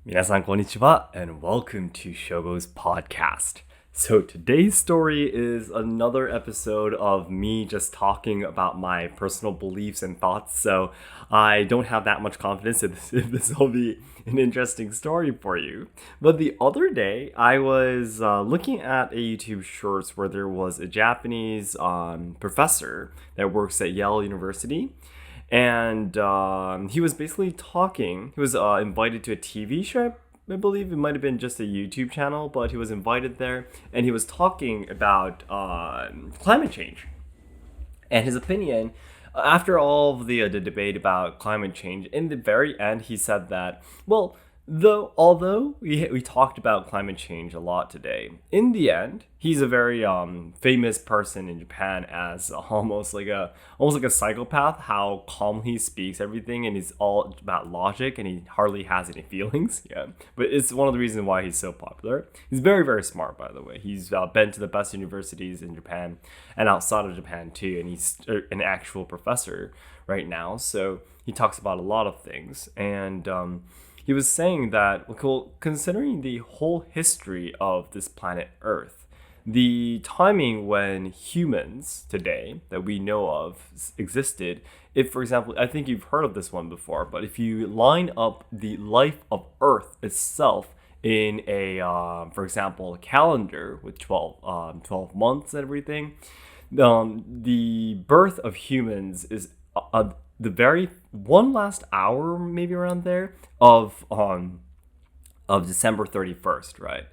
皆さんこんにちは and welcome to Shogo's podcast. So today's story is another episode of me just talking about my personal beliefs and thoughts. So I don't have that much confidence if this will be an interesting story for you. But the other day I was looking at a YouTube shorts where there was a Japanese professor that works at Yale University. And he was basically talking. He was invited to a TV show. I believe it might have been just a YouTube channel, but he was invited there, and he was talking about climate change and his opinion. After all of the debate about climate change, in the very end, he said that, well, although we talked about climate change a lot today, in the end, he's a very famous person in Japan as almost like a psychopath. How calm he speaks everything, and he's all about logic, and he hardly has any feelings. Yeah, but it's one of the reasons why he's so popular. He's very, very smart, by the way. He's been to the best universities in Japan and outside of Japan too, and he's an actual professor right now. So he talks about a lot of things, and he was saying that, well, considering the whole history of this planet Earth, the timing when humans today that we know of existed, if, for example, I think you've heard of this one before, but if you line up the life of Earth itself in a, for example, a calendar with 12 months and everything, the birth of humans is the very one last hour, maybe around there, of December 31st, right?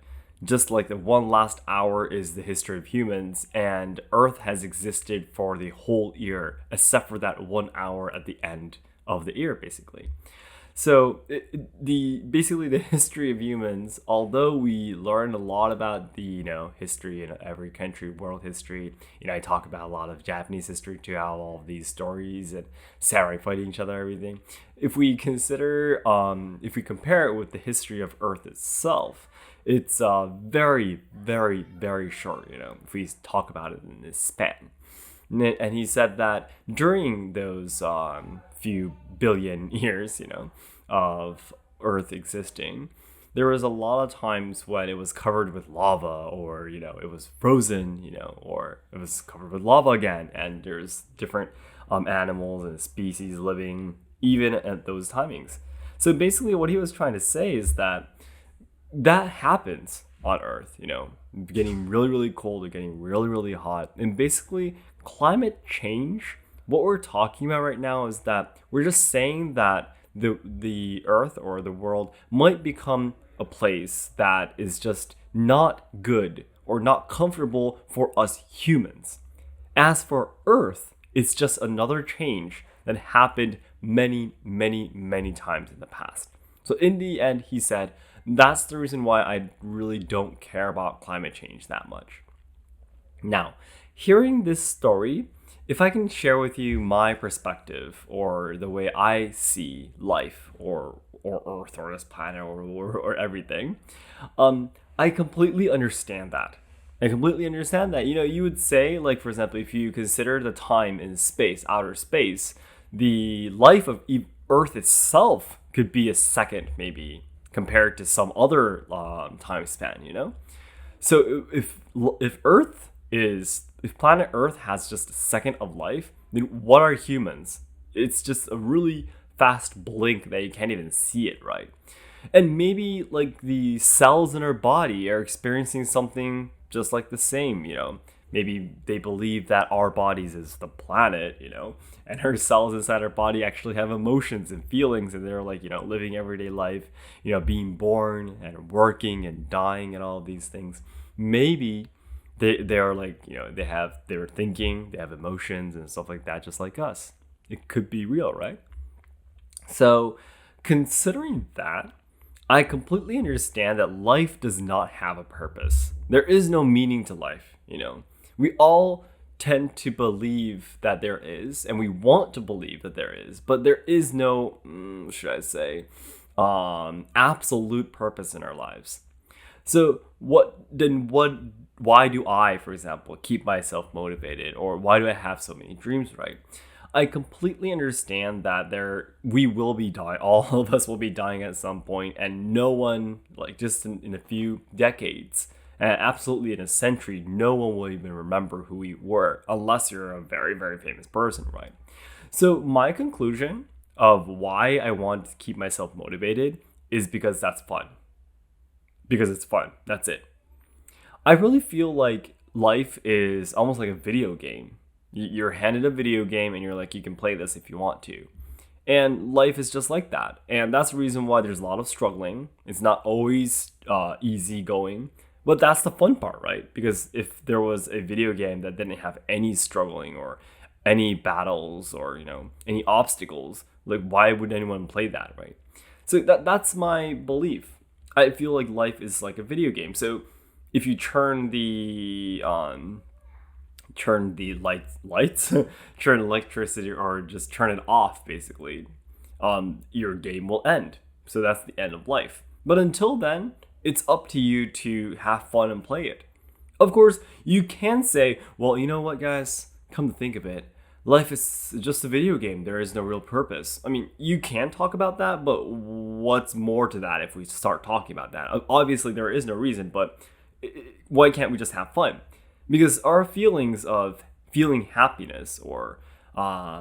Just like the one last hour is the history of humans, and Earth has existed for the whole year, except for that 1 hour at the end of the year, basically. So basically the history of humans, although we learn a lot about the history in every country, world history. I talk about a lot of Japanese history too, how all of these stories and samurai fighting each other, everything. If we consider, if we compare it with the history of Earth itself, it's very, very, very short. If we talk about it in this span. And he said that during those few billion years, of Earth existing, there was a lot of times when it was covered with lava, or it was frozen, or it was covered with lava again, and there's different animals and species living even at those timings. So basically, what he was trying to say is that happens on Earth, getting really, really cold or getting really, really hot, and basically climate change, what we're talking about right now is that we're just saying that the Earth or the world might become a place that is just not good or not comfortable for us humans. As for Earth, it's just another change that happened many, many, many times in the past. So in the end, he said, that's the reason why I really don't care about climate change that much. Now, hearing this story, if I can share with you my perspective or the way I see life or Earth or this planet or everything, I completely understand that. I completely understand that. You would say, like, for example, if you consider the time in space, outer space, the life of Earth itself could be a second, maybe, compared to some other time span, So if planet Earth has just a second of life, then what are humans? It's just a really fast blink that you can't even see it, right? And maybe like the cells in our body are experiencing something just like the same, Maybe they believe that our bodies is the planet, and our cells inside our body actually have emotions and feelings, and they're like, living everyday life, being born and working and dying and all of these things. Maybe they are like, they're thinking, they have emotions and stuff like that, just like us. It could be real, right? So considering that, I completely understand that life does not have a purpose. There is no meaning to life, We all tend to believe that there is, and we want to believe that there is, but there is no, should I say, absolute purpose in our lives. So why do I, for example, keep myself motivated, or why do I have so many dreams, right? I completely understand that we will be dying. All of us will be dying at some point, and no one, like just in a few decades, and absolutely in a century, no one will even remember who we were unless you're a very, very famous person, right? So my conclusion of why I want to keep myself motivated is because that's fun. Because it's fun. That's it. I really feel like life is almost like a video game. You're handed a video game and you're like, you can play this if you want to. And life is just like that. And that's the reason why there's a lot of struggling. It's not always easy going. But that's the fun part, right? Because if there was a video game that didn't have any struggling or any battles or, any obstacles, like why would anyone play that, right? So that's my belief. I feel like life is like a video game. So if you turn the lights, turn electricity, or just turn it off, basically, your game will end. So that's the end of life. But until then, it's up to you to have fun and play it. Of course, you can say, well, you know what, guys? Come to think of it, life is just a video game. There is no real purpose. I mean, you can talk about that, but what's more to that if we start talking about that? Obviously, there is no reason, but why can't we just have fun? Because our feelings of feeling happiness or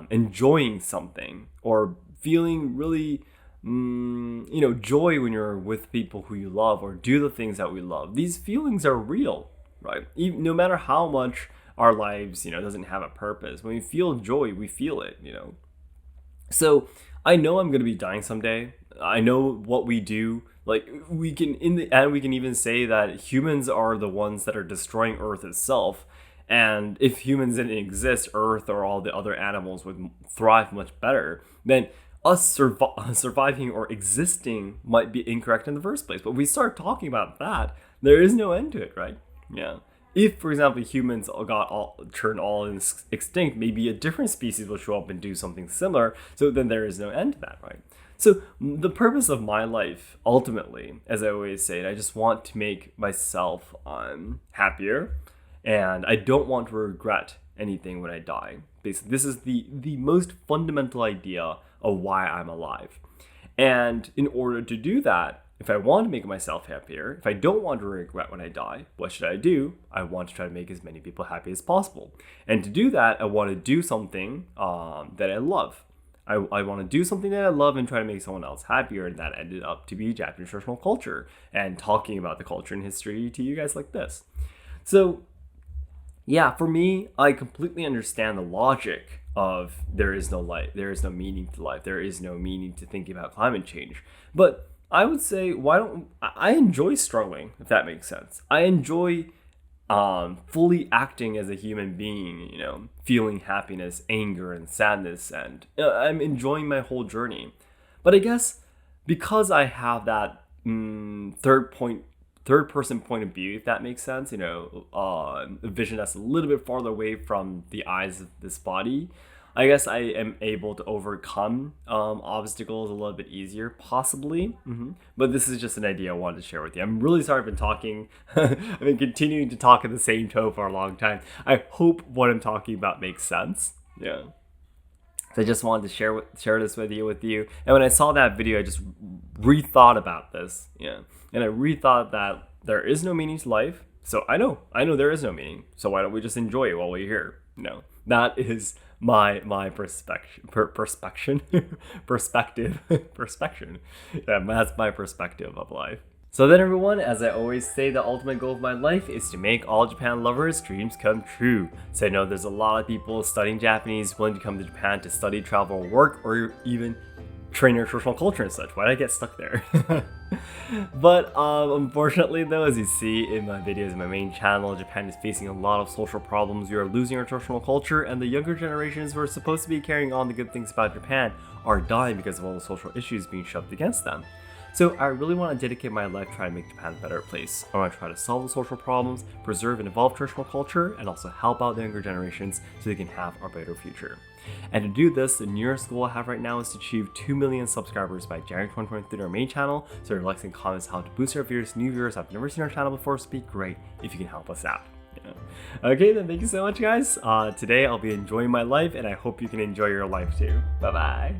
enjoying something or feeling really, joy when you're with people who you love or do the things that we love, these feelings are real, right? No matter how much our lives, doesn't have a purpose, when we feel joy, we feel it, So I know I'm going to be dying someday. I know what we do. Like we can, in the end, we can even say that humans are the ones that are destroying Earth itself. And if humans didn't exist, Earth or all the other animals would thrive much better. Then us surviving or existing might be incorrect in the first place. But we start talking about that, there is no end to it, right? Yeah. If, for example, humans turned all extinct, maybe a different species will show up and do something similar. So then there is no end to that, right? So the purpose of my life, ultimately, as I always say, I just want to make myself happier, and I don't want to regret anything when I die. Basically, this is the most fundamental idea of why I'm alive. And in order to do that, if I want to make myself happier, if I don't want to regret when I die, what should I do? I want to try to make as many people happy as possible. And to do that, I want to do something that I love. I want to do something that I love and try to make someone else happier. And that ended up to be Japanese traditional culture and talking about the culture and history to you guys like this. So yeah, for me, I completely understand the logic of there is no life, there is no meaning to life, there is no meaning to thinking about climate change. But I would say, I enjoy struggling, if that makes sense. I enjoy fully acting as a human being, feeling happiness, anger, and sadness, and I'm enjoying my whole journey. But I guess because I have that third person point of view, if that makes sense, a vision that's a little bit farther away from the eyes of this body, I guess I am able to overcome obstacles a little bit easier, possibly. But this is just an idea I wanted to share with you. I'm really sorry I've been talking. I've been continuing to talk in the same tone for a long time. I hope what I'm talking about makes sense. Yeah. So I just wanted to share this with you. And when I saw that video, I just rethought about this. Yeah. And I rethought that there is no meaning to life. So I know there is no meaning. So why don't we just enjoy it while we're here? That is my perspective. Yeah, that's my perspective of life. So then everyone, as I always say, the ultimate goal of my life is to make all Japan lovers' dreams come true. So I know there's a lot of people studying Japanese, willing to come to Japan to study, travel, work, or even train your traditional culture and such. Why did I get stuck there? But unfortunately though, as you see in my videos in my main channel, Japan is facing a lot of social problems. We are losing our traditional culture, and the younger generations who are supposed to be carrying on the good things about Japan are dying because of all the social issues being shoved against them. So I really want to dedicate my life trying to make Japan a better place. I want to try to solve the social problems, preserve and evolve traditional culture, and also help out the younger generations so they can have a better future. And to do this, the nearest goal I have right now is to achieve 2 million subscribers by January 2023 on our main channel. So your likes and comments help to boost our viewers. New viewers have never seen our channel before, so it'd be great if you can help us out. Yeah. Okay, then thank you so much, guys. Today I'll be enjoying my life, and I hope you can enjoy your life too. Bye bye.